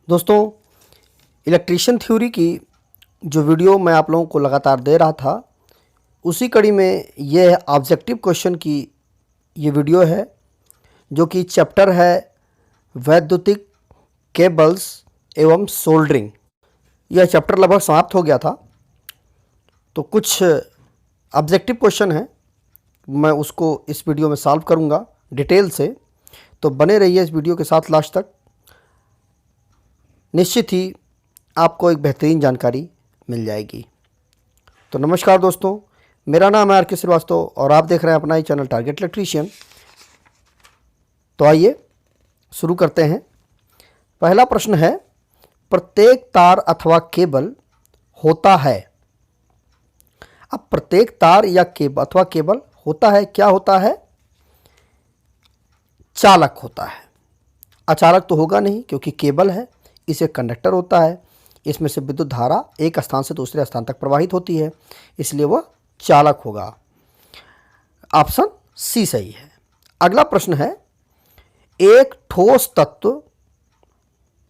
दोस्तों, electrician theory की जो वीडियो मैं आप लोगों को लगातार दे रहा था, उसी कड़ी में यह ऑब्जेक्टिव क्वेश्चन की ये वीडियो है, जो कि चैप्टर है वैद्युतिक केबल्स एवं सोल्डरिंग। यह चैप्टर लगभग समाप्त हो गया था, तो कुछ ऑब्जेक्टिव क्वेश्चन है, मैं उसको इस वीडियो में सॉल्व करूँगा डिटेल से। तो बने रहिए इस वीडियो के साथ लास्ट तक। निश्चित ही आपको एक बेहतरीन जानकारी मिल जाएगी। तो नमस्कार दोस्तों, मेरा नाम है आर के श्रीवास्तव और आप देख रहे हैं अपना ही चैनल टारगेट इलेक्ट्रीशियन। तो आइए शुरू करते हैं। पहला प्रश्न है, प्रत्येक तार अथवा केबल होता है। अब प्रत्येक तार या केबल अथवा केबल होता है, क्या होता है? चालक होता है। अचालक तो होगा नहीं, क्योंकि केबल है, इसे कंडक्टर होता है, इसमें से विद्युत धारा एक स्थान से दूसरे स्थान तक प्रवाहित होती है, इसलिए वह चालक होगा। ऑप्शन सी सही है। अगला प्रश्न है, एक ठोस तत्व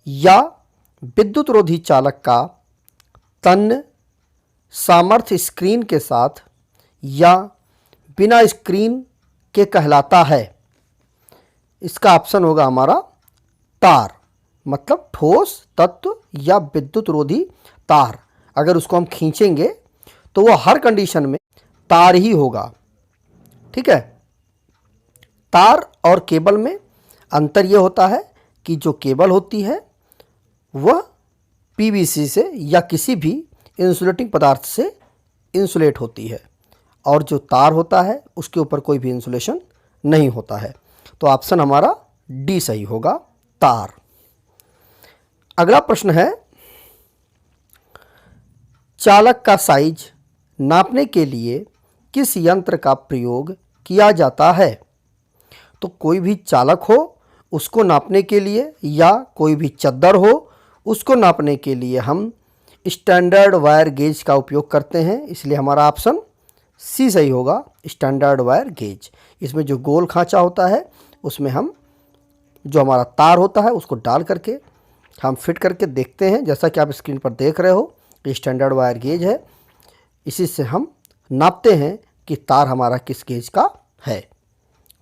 या विद्युत रोधी चालक का तन्य सामर्थ्य स्क्रीन के साथ या बिना स्क्रीन के कहलाता है। इसका ऑप्शन होगा हमारा तार, मतलब ठोस तत्व या विद्युत रोधी तार। अगर उसको हम खींचेंगे तो वह हर कंडीशन में तार ही होगा। ठीक है। तार और केबल में अंतर यह होता है कि जो केबल होती है वह पीवीसी से या किसी भी इंसुलेटिंग पदार्थ से इंसुलेट होती है, और जो तार होता है उसके ऊपर कोई भी इंसुलेशन नहीं होता है। तो ऑप्शन हमारा डी सही होगा, तार। अगला प्रश्न है, चालक का साइज नापने के लिए किस यंत्र का प्रयोग किया जाता है? तो कोई भी चालक हो उसको नापने के लिए, या कोई भी चद्दर हो उसको नापने के लिए हम स्टैंडर्ड वायर गेज का उपयोग करते हैं, इसलिए हमारा ऑप्शन सी सही होगा, स्टैंडर्ड वायर गेज। इसमें जो गोल खांचा होता है उसमें हम जो हमारा तार होता है उसको डाल करके हम फिट करके देखते हैं। जैसा कि आप स्क्रीन पर देख रहे हो, ये स्टैंडर्ड वायर गेज है, इसी से हम नापते हैं कि तार हमारा किस गेज का है।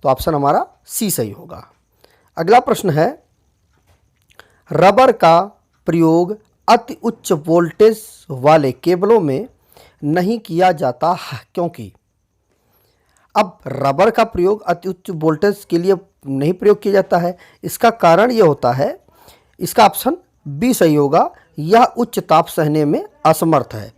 तो ऑप्शन हमारा सी सही होगा। अगला प्रश्न है, रबर का प्रयोग अति उच्च वोल्टेज वाले केबलों में नहीं किया जाता है, क्योंकि अब रबर का प्रयोग अति उच्च वोल्टेज के लिए नहीं प्रयोग किया जाता है। इसका कारण ये होता है, इसका ऑप्शन बी सही होगा, यह उच्च ताप सहने में असमर्थ है।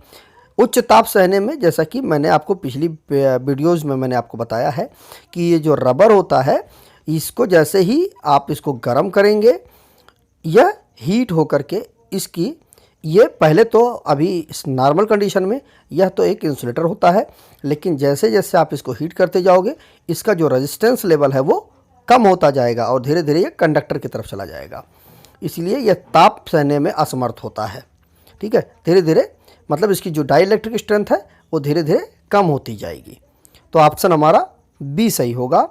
उच्च ताप सहने में, जैसा कि मैंने आपको पिछली वीडियोज़ में मैंने आपको बताया है कि ये जो रबर होता है, इसको जैसे ही आप इसको गर्म करेंगे, यह हीट होकर के इसकी, ये पहले तो अभी इस नॉर्मल कंडीशन में यह तो एक इंसुलेटर होता है, लेकिन जैसे जैसे आप इसको हीट करते जाओगे इसका जो रेजिस्टेंस लेवल है वो कम होता जाएगा और धीरे धीरे ये कंडक्टर की तरफ चला जाएगा, इसलिए यह ताप सहने में असमर्थ होता है। ठीक है, धीरे धीरे, मतलब इसकी जो डाइलेक्ट्रिक स्ट्रेंथ है वो धीरे धीरे कम होती जाएगी। तो ऑप्शन हमारा बी सही होगा,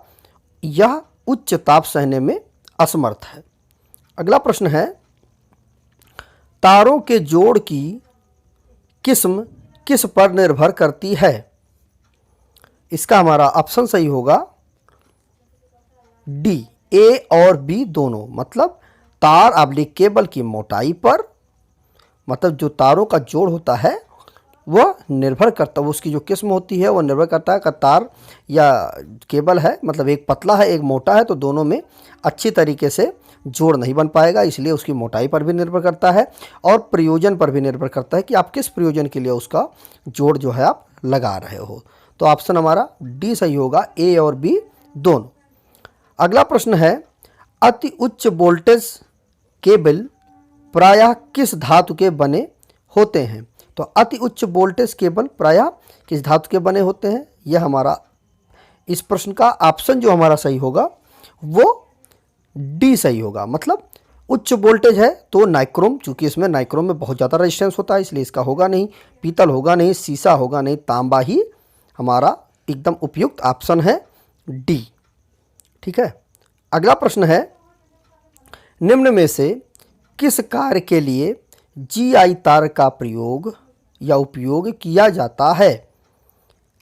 यह उच्च ताप सहने में असमर्थ है। अगला प्रश्न है, तारों के जोड़ की किस्म किस पर निर्भर करती है? इसका हमारा ऑप्शन सही होगा डी, ए और बी दोनों, मतलब तार ऑब्लिक केबल की मोटाई पर, मतलब जो तारों का जोड़ होता है वह निर्भर करता है, उसकी जो किस्म होती है वह निर्भर करता है कि तार या केबल है, मतलब एक पतला है एक मोटा है, तो दोनों में अच्छी तरीके से जोड़ नहीं बन पाएगा, इसलिए उसकी मोटाई पर भी निर्भर करता है और प्रयोजन पर भी निर्भर करता है कि आप किस प्रयोजन के लिए उसका जोड़ जो है आप लगा रहे हो। तो ऑप्शन हमारा डी सही होगा, ए और बी दोनों। अगला प्रश्न है, अति उच्च वोल्टेज केबल प्रायः किस धातु के बने होते हैं? तो अति उच्च वोल्टेज केबल प्रायः किस धातु के बने होते हैं? यह हमारा इस प्रश्न का ऑप्शन जो हमारा सही होगा वो डी सही होगा, मतलब उच्च वोल्टेज है तो नाइक्रोम, चूंकि इसमें नाइक्रोम में बहुत ज़्यादा रेजिस्टेंस होता है इसलिए इसका होगा नहीं, पीतल होगा नहीं, शीशा होगा नहीं, तांबा ही हमारा एकदम उपयुक्त ऑप्शन है, डी। ठीक है। अगला प्रश्न है, निम्न में से किस कार्य के लिए जीआई तार का प्रयोग या उपयोग किया जाता है?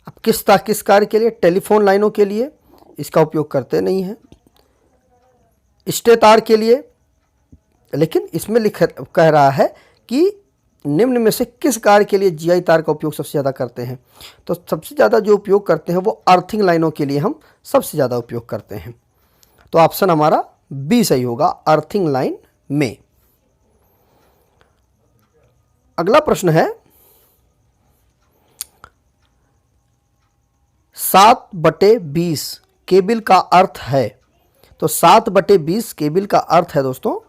अब किस कार्य के लिए? टेलीफोन लाइनों के लिए इसका उपयोग करते नहीं हैं, स्टे तार के लिए, लेकिन इसमें कह रहा है कि निम्न में से किस कार्य के लिए जीआई तार का उपयोग सबसे ज़्यादा करते हैं? तो सबसे ज़्यादा जो उपयोग करते हैं वो अर्थिंग लाइनों के लिए हम सबसे ज़्यादा उपयोग करते हैं। तो ऑप्शन हमारा बी सही होगा, अर्थिंग लाइन में। अगला प्रश्न है 7/20 केबिल का अर्थ है। तो 7/20 केबिल का अर्थ है दोस्तों,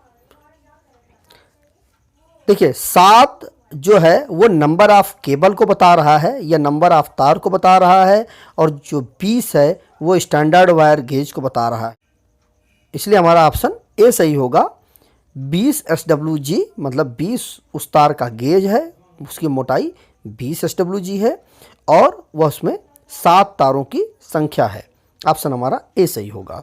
देखिए 7 जो है वो नंबर ऑफ केबल को बता रहा है या नंबर ऑफ तार को बता रहा है, और जो 20 है वो स्टैंडर्ड वायर गेज को बता रहा है। इसलिए हमारा ऑप्शन ए सही होगा। 20 SWG मतलब 20 उस तार का गेज है, उसकी मोटाई 20 SWG है और वह उसमें 7 तारों की संख्या है। ऑप्शन हमारा ए सही होगा।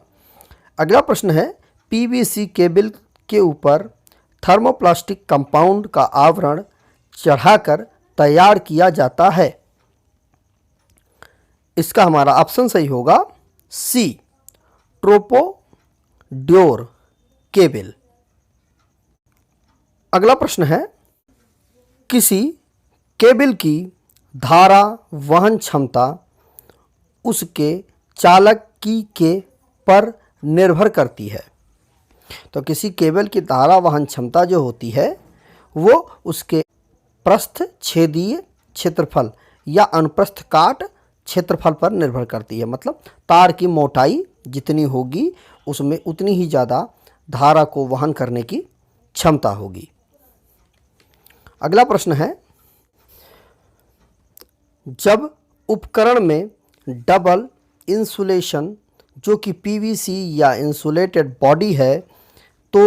अगला प्रश्न है पीवीसी केबल के ऊपर थर्मोप्लास्टिक कंपाउंड का आवरण चढ़ाकर तैयार किया जाता है। इसका हमारा ऑप्शन सही होगा सी, ट्रोपोड्योर केबल। अगला प्रश्न है किसी केबल की धारा वहन क्षमता उसके चालक की के पर निर्भर करती है। तो किसी केबल की धारा वहन क्षमता जो होती है वो उसके प्रस्थ छेदीय क्षेत्रफल या अनुप्रस्थ काट क्षेत्रफल पर निर्भर करती है। मतलब तार की मोटाई जितनी होगी उसमें उतनी ही ज़्यादा धारा को वहन करने की क्षमता होगी। अगला प्रश्न है जब उपकरण में डबल इंसुलेशन जो कि पीवीसी या इंसुलेटेड बॉडी है तो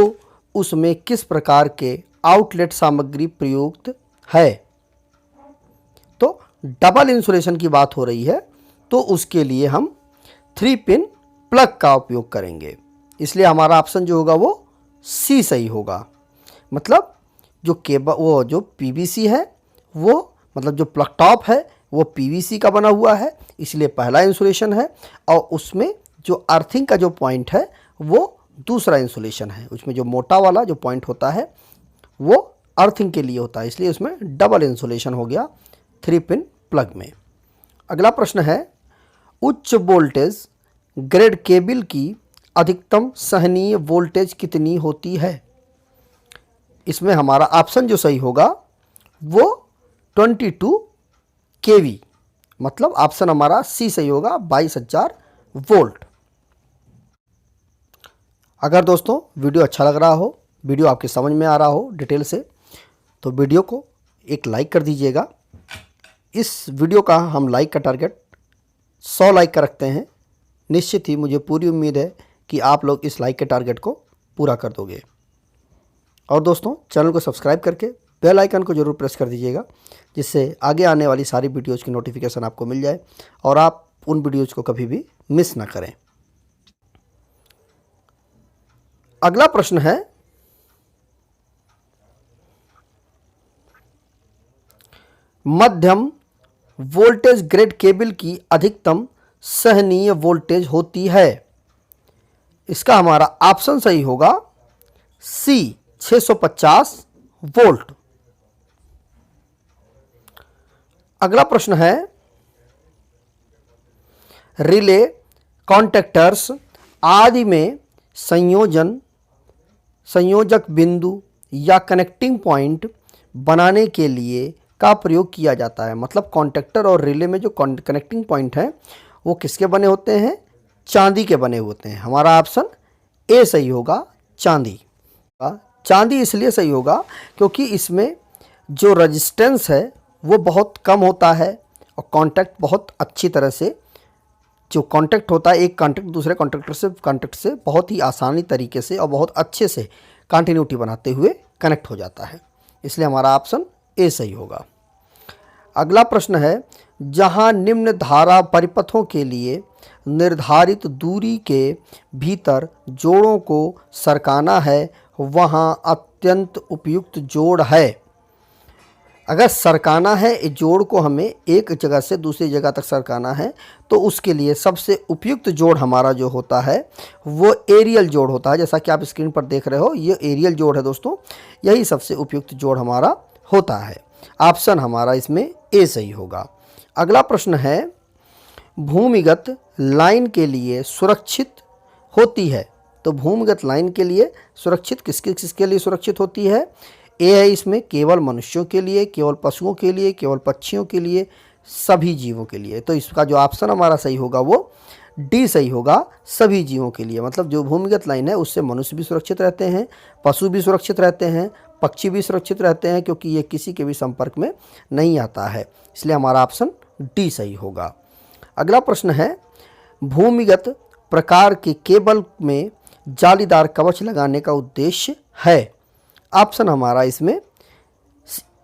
उसमें किस प्रकार के आउटलेट सामग्री प्रयुक्त है? तो डबल इंसुलेशन की बात हो रही है तो उसके लिए हम 3 पिन प्लग का उपयोग करेंगे। इसलिए हमारा ऑप्शन जो होगा वो सी सही होगा। मतलब जो केबल वो जो पीवीसी है वो मतलब जो प्लग टॉप है वो पीवीसी का बना हुआ है, इसलिए पहला इंसुलेशन है, और उसमें जो अर्थिंग का जो पॉइंट है वो दूसरा इंसुलेशन है। उसमें जो मोटा वाला जो पॉइंट होता है वो अर्थिंग के लिए होता है, इसलिए उसमें डबल इंसुलेशन हो गया 3 पिन प्लग में। अगला प्रश्न है उच्च वोल्टेज ग्रेड केबल की अधिकतम सहनीय वोल्टेज कितनी होती है? इसमें हमारा ऑप्शन जो सही होगा वो 22 kV, मतलब ऑप्शन हमारा सी सही होगा, 22,000 वोल्ट। अगर दोस्तों वीडियो अच्छा लग रहा हो, वीडियो आपके समझ में आ रहा हो डिटेल से, तो वीडियो को एक लाइक कर दीजिएगा। इस वीडियो का हम लाइक का टारगेट 100 लाइक का रखते हैं। निश्चित ही मुझे पूरी उम्मीद है कि आप लोग इस लाइक के टारगेट को पूरा कर दोगे। और दोस्तों चैनल को सब्सक्राइब करके बेल आइकन को ज़रूर प्रेस कर दीजिएगा, जिससे आगे आने वाली सारी वीडियोज़ की नोटिफिकेशन आपको मिल जाए और आप उन वीडियोज़ को कभी भी मिस ना करें। अगला प्रश्न है मध्यम वोल्टेज ग्रेड केबल की अधिकतम सहनीय वोल्टेज होती है। इसका हमारा ऑप्शन सही होगा सी, 650 वोल्ट। अगला प्रश्न है रिले, कॉन्टेक्टर्स आदि में संयोजक बिंदु या कनेक्टिंग पॉइंट बनाने के लिए का प्रयोग किया जाता है। मतलब कॉन्टेक्टर और रिले में जो कनेक्टिंग पॉइंट हैं वो किसके बने होते हैं? चांदी के बने होते हैं। हमारा ऑप्शन ए सही होगा, चांदी। चांदी इसलिए सही होगा क्योंकि इसमें जो रेजिस्टेंस है वो बहुत कम होता है और कांटेक्ट बहुत अच्छी तरह से जो कांटेक्ट होता है, एक कांटेक्ट दूसरे कांटेक्ट से बहुत ही आसानी तरीके से और बहुत अच्छे से कंटिन्यूटी बनाते हुए कनेक्ट हो जाता है। इसलिए हमारा ऑप्शन ए सही होगा। अगला प्रश्न है जहां निम्न धारा परिपथों के लिए निर्धारित दूरी के भीतर जोड़ों को सरकाना है वहाँ अत्यंत उपयुक्त जोड़ है। अगर सरकाना है, इस जोड़ को हमें एक जगह से दूसरी जगह तक सरकाना है, तो उसके लिए सबसे उपयुक्त जोड़ हमारा जो होता है वो एरियल जोड़ होता है। जैसा कि आप स्क्रीन पर देख रहे हो, ये एरियल जोड़ है दोस्तों, यही सबसे उपयुक्त जोड़ हमारा होता है। ऑप्शन हमारा इसमें ए सही होगा। अगला प्रश्न है, भूमिगत लाइन के लिए सुरक्षित होती है। तो भूमिगत लाइन के लिए सुरक्षित किसके लिए सुरक्षित होती है? ए है इसमें केवल मनुष्यों के लिए, केवल पशुओं के लिए, केवल पक्षियों के लिए, सभी जीवों के लिए। तो इसका जो ऑप्शन हमारा सही होगा वो डी सही होगा, सभी जीवों के लिए। मतलब जो भूमिगत लाइन है उससे मनुष्य भी सुरक्षित रहते हैं, पशु भी सुरक्षित रहते हैं, पक्षी भी सुरक्षित रहते हैं, क्योंकि ये किसी के भी संपर्क में नहीं आता है। इसलिए हमारा ऑप्शन डी सही होगा। अगला प्रश्न है, भूमिगत प्रकार के केबल में जालीदार कवच लगाने का उद्देश्य है। ऑप्शन हमारा इसमें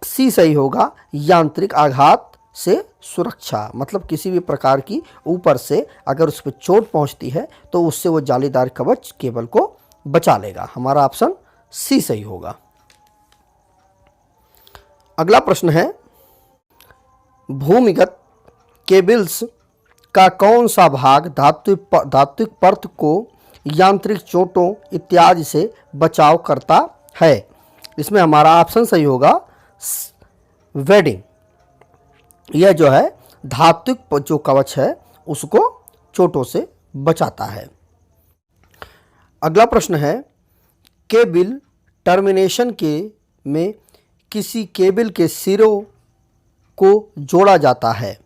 सी सही होगा, यांत्रिक आघात से सुरक्षा। मतलब किसी भी प्रकार की ऊपर से अगर उस पर चोट पहुंचती है तो उससे वो जालीदार कवच केबल को बचा लेगा। हमारा ऑप्शन सी सही होगा। अगला प्रश्न है, भूमिगत केबल्स का कौन सा भाग धात्विक परत को यांत्रिक चोटों इत्यादि से बचाव करता है? इसमें हमारा ऑप्शन सही होगा, वेडिंग। यह जो है धात्विक जो कवच है उसको चोटों से बचाता है। अगला प्रश्न है, केबल टर्मिनेशन के में किसी केबल के सिरों को जोड़ा जाता है।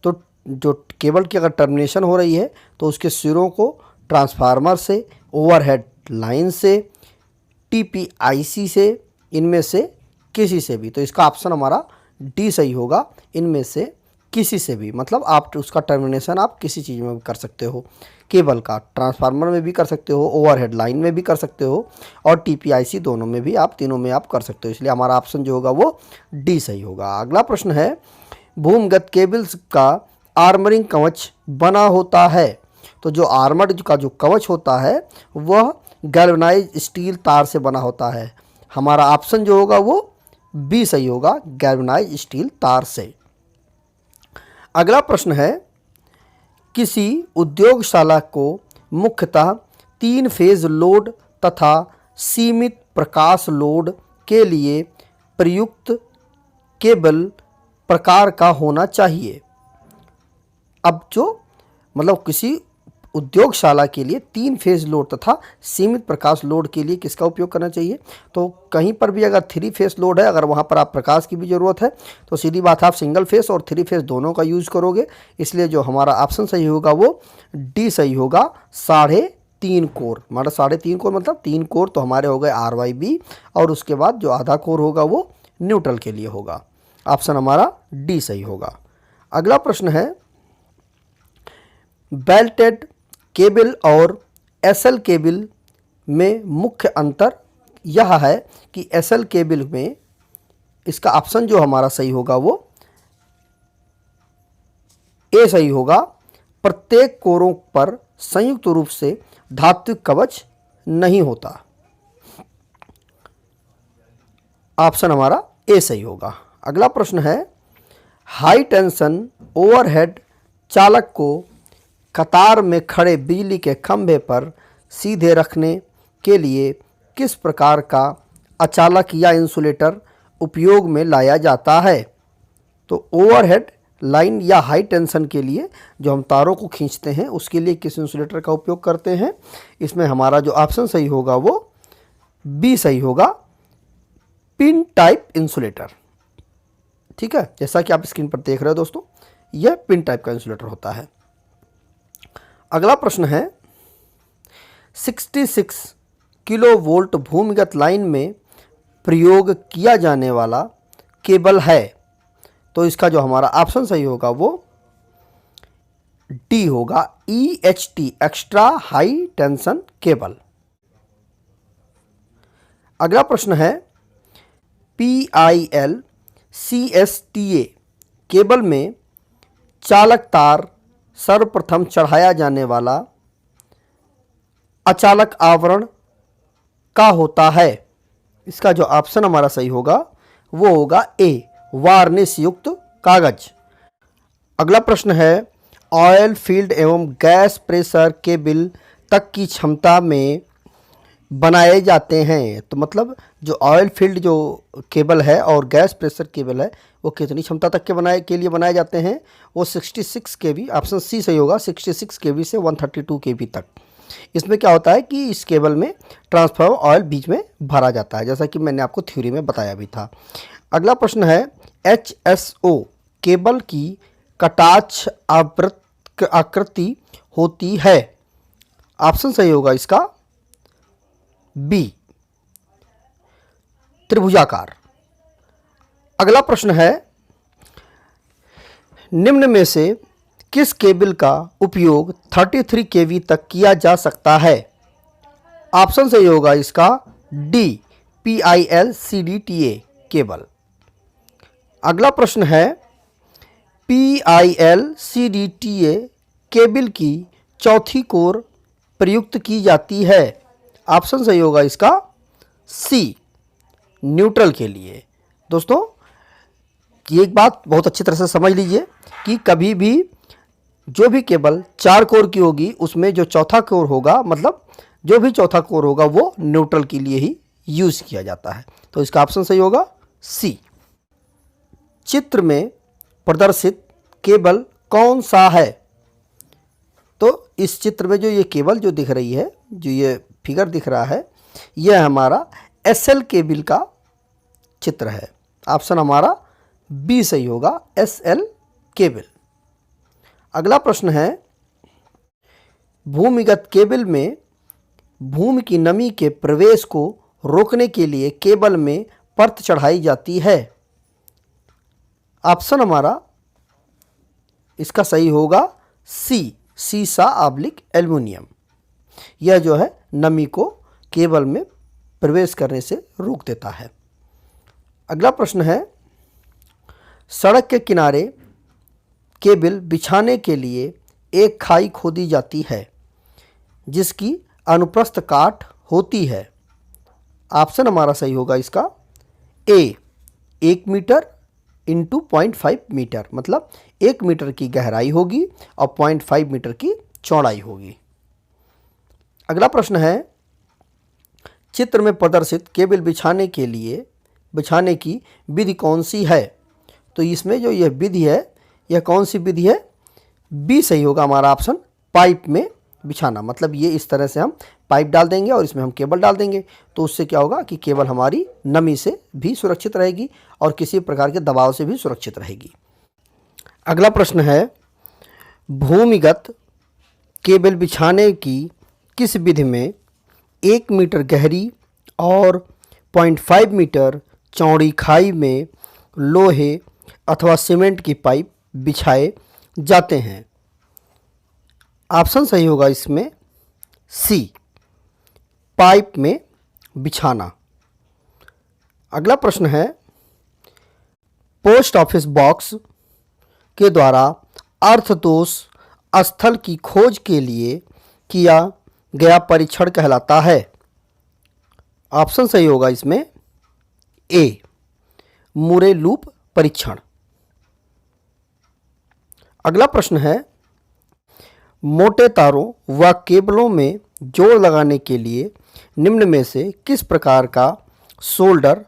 तो जो केबल की अगर टर्मिनेशन हो रही है तो उसके सिरों को ट्रांसफार्मर से, ओवरहेड लाइन से, टीपीआईसी से, इनमें से किसी से भी। तो इसका ऑप्शन हमारा डी सही होगा, इनमें से किसी से भी। मतलब आप उसका टर्मिनेशन आप किसी चीज़ में भी कर सकते हो, केबल का ट्रांसफार्मर में भी कर सकते हो, ओवरहेड लाइन में भी कर सकते हो, और टीपीआईसी दोनों में भी, आप तीनों में आप कर सकते हो। इसलिए हमारा ऑप्शन जो होगा वो डी सही होगा। अगला प्रश्न है, भूमिगत केबल्स का आर्मरिंग कवच बना होता है। तो जो आर्मर्ड का जो कवच होता है वह गैल्वेनाइज स्टील तार से बना होता है। हमारा ऑप्शन जो होगा वो बी सही होगा, गैल्वेनाइज स्टील तार से। अगला प्रश्न है, किसी उद्योगशाला को मुख्यतः 3 फेज लोड तथा सीमित प्रकाश लोड के लिए प्रयुक्त केबल प्रकार का होना चाहिए। अब जो मतलब किसी उद्योगशाला के लिए 3 फेज लोड तथा सीमित प्रकाश लोड के लिए किसका उपयोग करना चाहिए? तो कहीं पर भी अगर 3 फेज लोड है, अगर वहाँ पर आप प्रकाश की भी ज़रूरत है तो सीधी बात है आप सिंगल फेज और 3 फेज दोनों का यूज़ करोगे। इसलिए जो हमारा ऑप्शन सही होगा वो डी सही होगा, 3.5 कोर। हमारा 3.5 कोर मतलब 3 कोर तो हमारे हो गए RYB, और उसके बाद जो आधा कोर होगा वो न्यूट्रल के लिए होगा। ऑप्शन हमारा डी सही होगा। अगला प्रश्न है, बेल्टेड केबल और एसएल केबल में मुख्य अंतर यह है कि एसएल केबल में, इसका ऑप्शन जो हमारा सही होगा वो ए सही होगा, प्रत्येक कोरों पर संयुक्त रूप से धात्विक कवच नहीं होता। ऑप्शन हमारा ए सही होगा। अगला प्रश्न है, हाई टेंशन ओवरहेड चालक को कतार में खड़े बिजली के खंभे पर सीधे रखने के लिए किस प्रकार का अचालक या इंसुलेटर उपयोग में लाया जाता है? तो ओवरहेड लाइन या हाई टेंशन के लिए जो हम तारों को खींचते हैं उसके लिए किस इंसुलेटर का उपयोग करते हैं? इसमें हमारा जो ऑप्शन सही होगा वो बी सही होगा, पिन टाइप इंसुलेटर। ठीक है, जैसा कि आप स्क्रीन पर देख रहे हो दोस्तों, यह पिन टाइप का इंसुलेटर होता है। अगला प्रश्न है, 66 किलोवोल्ट भूमिगत लाइन में प्रयोग किया जाने वाला केबल है। तो इसका जो हमारा ऑप्शन सही होगा वो डी होगा, EHT extra high tension cable. अगला प्रश्न है, PIL CSTA केबल में चालक तार सर्वप्रथम चढ़ाया जाने वाला अचालक आवरण का होता है? इसका जो ऑप्शन हमारा सही होगा वो होगा ए, वार्निश युक्त कागज। अगला प्रश्न है, ऑयल फील्ड एवं गैस प्रेशर केबल तक की क्षमता में बनाए जाते हैं। तो मतलब जो ऑयल फील्ड जो केबल है और गैस प्रेशर केबल है वो कितनी क्षमता तक के लिए बनाए जाते हैं? वो 66 केवी, ऑप्शन सी सही होगा, 66 केवी से 132 केवी तक। इसमें क्या होता है कि इस केबल में ट्रांसफर ऑयल बीच में भरा जाता है, जैसा कि मैंने आपको थ्योरी में बताया भी था। अगला प्रश्न है, HSO केबल की कटाक्ष आकृति होती है। ऑप्शन सही होगा इसका बी, त्रिभुजाकार। अगला प्रश्न है, निम्न में से किस केबल का उपयोग 33 केवी तक किया जा सकता है? ऑप्शन सही होगा इसका डी, PIL-CDTA केबल। अगला प्रश्न है, PIL-CDTA केबल की चौथी कोर प्रयुक्त की जाती है। ऑप्शन सही होगा इसका सी, न्यूट्रल के लिए। दोस्तों ये एक बात बहुत अच्छी तरह से समझ लीजिए कि कभी भी जो भी केबल 4 कोर की होगी उसमें जो चौथा कोर होगा, मतलब जो भी चौथा कोर होगा वो न्यूट्रल के लिए ही यूज़ किया जाता है। तो इसका ऑप्शन सही होगा सी। चित्र में प्रदर्शित केबल कौन सा है? तो इस चित्र में जो ये केबल जो दिख रही है, जो ये फिगर दिख रहा है, यह हमारा SL केबल का चित्र है। ऑप्शन हमारा बी सही होगा, SL केबल। अगला प्रश्न है, भूमिगत केबल में भूमि की नमी के प्रवेश को रोकने के लिए केबल में परत चढ़ाई जाती है। ऑप्शन हमारा इसका सही होगा सी, सीसा/एल्युमिनियम। यह जो है नमी को केबल में प्रवेश करने से रोक देता है। अगला प्रश्न है, सड़क के किनारे केबल बिछाने के लिए एक खाई खोदी जाती है जिसकी अनुप्रस्थ काट होती है। ऑप्शन हमारा सही होगा इसका ए, 1 मीटर इंटू 0.5 मीटर, मतलब 1 मीटर की गहराई होगी और 0.5 मीटर की चौड़ाई होगी। अगला प्रश्न है, चित्र में प्रदर्शित केबल बिछाने की विधि कौन सी है? तो इसमें जो यह विधि है यह कौन सी विधि है? बी सही होगा हमारा ऑप्शन, पाइप में बिछाना। मतलब ये इस तरह से हम पाइप डाल देंगे और इसमें हम केबल डाल देंगे, तो उससे क्या होगा कि केबल हमारी नमी से भी सुरक्षित रहेगी और किसी प्रकार के दबाव से भी सुरक्षित रहेगी। अगला प्रश्न है, भूमिगत केबल बिछाने की किस विधि में 1 मीटर गहरी और 0.5 मीटर चौड़ी खाई में लोहे अथवा सीमेंट की पाइप बिछाए जाते हैं? ऑप्शन सही होगा इसमें सी, पाइप में बिछाना। अगला प्रश्न है, पोस्ट ऑफिस बॉक्स के द्वारा अर्थदोष स्थल की खोज के लिए किया गया परीक्षण कहलाता है। ऑप्शन सही होगा इसमें ए, मुरे लूप परीक्षण। अगला प्रश्न है, मोटे तारों व केबलों में जोड़ लगाने के लिए निम्न में से किस प्रकार का सोल्डर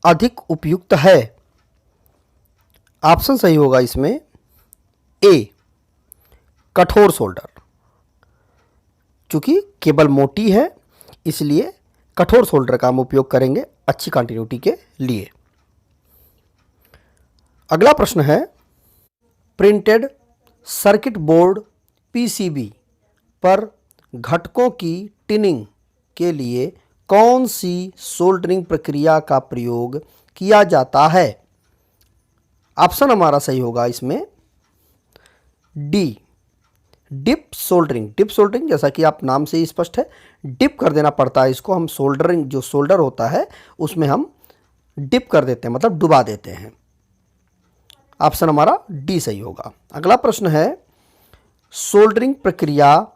अधिक उपयुक्त है? ऑप्शन सही होगा इसमें ए, कठोर सोल्डर। चूँकि केबल मोटी है इसलिए कठोर सोल्डर का हम उपयोग करेंगे अच्छी कंटिन्यूटी के लिए। अगला प्रश्न है, प्रिंटेड सर्किट बोर्ड PCB पर घटकों की टिनिंग के लिए कौन सी सोल्डरिंग प्रक्रिया का प्रयोग किया जाता है? ऑप्शन हमारा सही होगा इसमें D, dip soldering. Dip soldering जैसा कि आप नाम से ही स्पष्ट है, डिप कर देना पड़ता है इसको। हम सोल्डरिंग जो सोल्डर होता है उसमें हम डिप कर देते हैं, मतलब डुबा देते हैं। ऑप्शन हमारा डी सही होगा। अगला प्रश्न है, सोल्डरिंग प्रक्रिया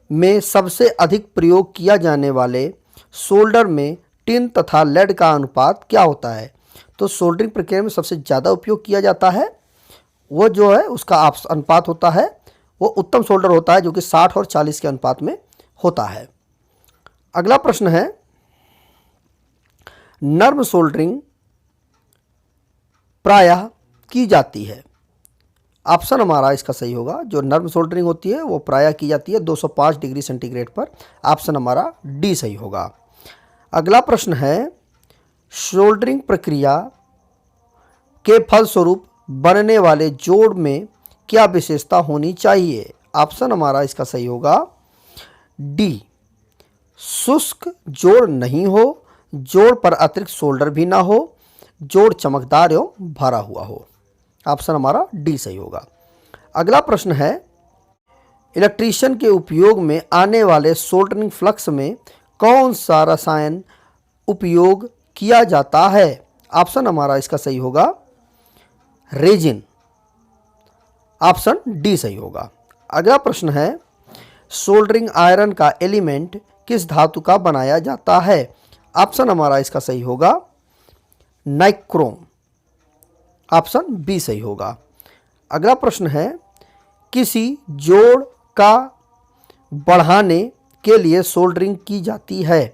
में सबसे अधिक प्रयोग किया जाने वाले सोल्डर में टिन तथा लेड का अनुपात क्या होता है? तो सोल्डरिंग प्रक्रिया में सबसे ज़्यादा उपयोग किया जाता है वो जो है उसका अनुपात होता है वो उत्तम सोल्डर होता है, जो कि 60 और 40 के अनुपात में होता है। अगला प्रश्न है, नर्म सोल्डरिंग प्रायः की जाती है। ऑप्शन हमारा इसका सही होगा, जो नर्म सोल्डरिंग होती है वो प्रायः की जाती है 205 डिग्री सेंटीग्रेड पर। ऑप्शन हमारा डी सही होगा। अगला प्रश्न है, सोल्डरिंग प्रक्रिया के फलस्वरूप बनने वाले जोड़ में क्या विशेषता होनी चाहिए? ऑप्शन हमारा इसका सही होगा डी, शुष्क जोड़ नहीं हो, जोड़ पर अतिरिक्त सोल्डर भी ना हो, जोड़ चमकदार एवं भरा हुआ हो। ऑप्शन हमारा डी सही होगा। अगला प्रश्न है, इलेक्ट्रीशियन के उपयोग में आने वाले सोल्डरिंग फ्लक्स में कौन सा रसायन उपयोग किया जाता है? ऑप्शन हमारा इसका सही होगा रेजिन। ऑप्शन डी सही होगा। अगला प्रश्न है, सोल्डरिंग आयरन का एलिमेंट किस धातु का बनाया जाता है? ऑप्शन हमारा इसका सही होगा नाइक्रोम। ऑप्शन बी सही होगा। अगला प्रश्न है, किसी जोड़ का बढ़ाने के लिए सोल्डरिंग की जाती है।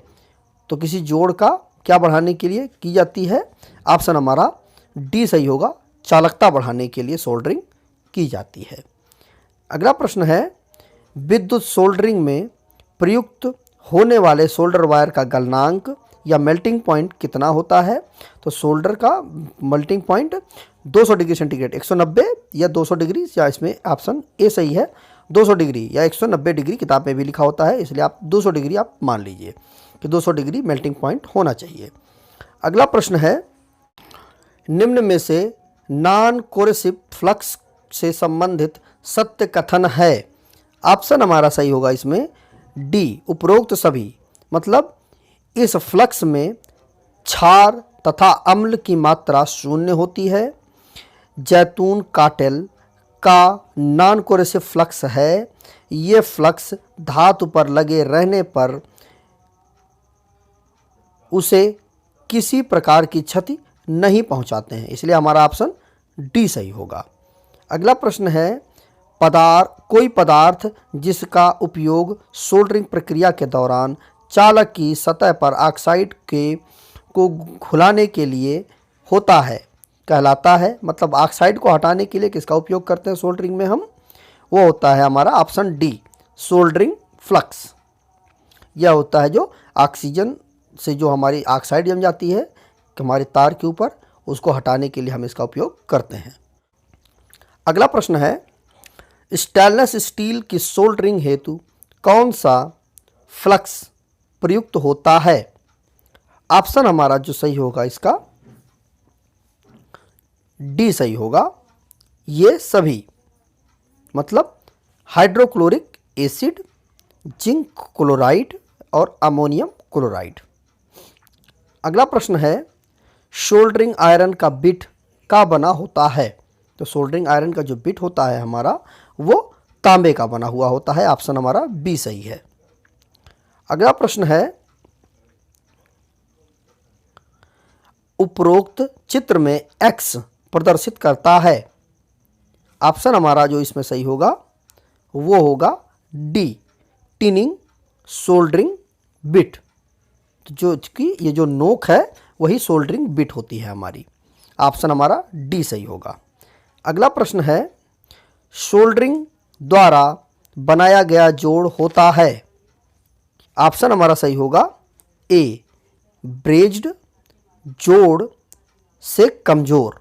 तो किसी जोड़ का क्या बढ़ाने के लिए की जाती है? ऑप्शन हमारा डी सही होगा, चालकता बढ़ाने के लिए सोल्डरिंग की जाती है। अगला प्रश्न है, विद्युत सोल्डरिंग में प्रयुक्त होने वाले सोल्डर वायर का गलनांक या मेल्टिंग पॉइंट कितना होता है? तो सोल्डर का मेल्टिंग पॉइंट 200 डिग्री सेंटीग्रेड, 190 या 200 डिग्री, या इसमें ऑप्शन ए सही है 200 डिग्री या 190 डिग्री किताब में भी लिखा होता है, इसलिए आप 200 डिग्री आप मान लीजिए कि 200 डिग्री मेल्टिंग पॉइंट होना चाहिए। अगला प्रश्न है, निम्न में से नॉन कोरेसिव फ्लक्स से संबंधित सत्य कथन है। ऑप्शन हमारा सही होगा इसमें डी, उपरोक्त सभी। मतलब इस फ्लक्स में क्षार तथा अम्ल की मात्रा शून्य होती है। जैतून काटेल का नॉन कोरेसिव फ्लक्स है। ये फ्लक्स धातु पर लगे रहने पर उसे किसी प्रकार की क्षति नहीं पहुंचाते हैं, इसलिए हमारा ऑप्शन डी सही होगा। अगला प्रश्न है, कोई पदार्थ जिसका उपयोग सोल्डरिंग प्रक्रिया के दौरान चालक की सतह पर ऑक्साइड को घुलाने के लिए होता है कहलाता है। मतलब ऑक्साइड को हटाने के लिए किसका उपयोग करते हैं सोल्डरिंग में हम? वो होता है हमारा ऑप्शन डी, सोल्डरिंग फ्लक्स। यह होता है जो ऑक्सीजन से जो हमारी ऑक्साइड जम जाती है हमारे तार के ऊपर, उसको हटाने के लिए हम इसका उपयोग करते हैं। अगला प्रश्न है, स्टेनलेस स्टील की सोल्डरिंग हेतु कौन सा फ्लक्स प्रयुक्त होता है? ऑप्शन हमारा जो सही होगा इसका डी सही होगा, ये सभी। मतलब हाइड्रोक्लोरिक एसिड, जिंक क्लोराइड और अमोनियम क्लोराइड। अगला प्रश्न है, सोल्डरिंग आयरन का बिट का बना होता है? तो सोल्डरिंग आयरन का जो बिट होता है हमारा वो तांबे का बना हुआ होता है। ऑप्शन हमारा बी सही है। अगला प्रश्न है, उपरोक्त चित्र में एक्स प्रदर्शित करता है। ऑप्शन हमारा जो इसमें सही होगा वो होगा डी, टिनिंग सोल्डरिंग बिट। जो कि ये जो नोक है वही सोल्डरिंग बिट होती है हमारी। ऑप्शन हमारा डी सही होगा। अगला प्रश्न है, सोल्डरिंग द्वारा बनाया गया जोड़ होता है। ऑप्शन हमारा सही होगा ए, ब्रेज्ड जोड़ से कमज़ोर।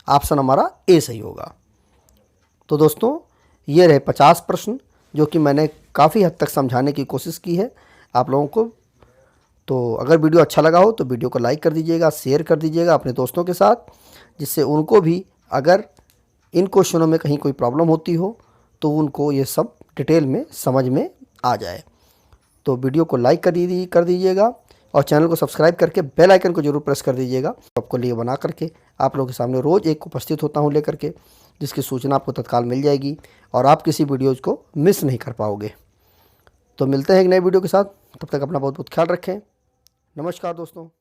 ऑप्शन हमारा ए सही होगा। तो दोस्तों ये रहे 50 प्रश्न जो कि मैंने काफ़ी हद तक समझाने की कोशिश की है आप लोगों को। तो अगर वीडियो अच्छा लगा हो तो वीडियो को लाइक कर दीजिएगा, शेयर कर दीजिएगा अपने दोस्तों के साथ, जिससे उनको भी अगर इन क्वेश्चनों में कहीं कोई प्रॉब्लम होती हो तो उनको ये सब डिटेल में समझ में आ जाए। तो वीडियो को लाइक कर दीजिएगा और चैनल को सब्सक्राइब करके बेल आइकन को जरूर प्रेस कर दीजिएगा। आपको लिए बना करके आप लोगों के सामने रोज़ एक उपस्थित होता हूँ लेकर के, जिसकी सूचना आपको तत्काल मिल जाएगी और आप किसी वीडियोज़ को मिस नहीं कर पाओगे। तो मिलते हैं एक नए वीडियो के साथ। तब तक अपना बहुत बहुत ख्याल रखें। नमस्कार दोस्तों।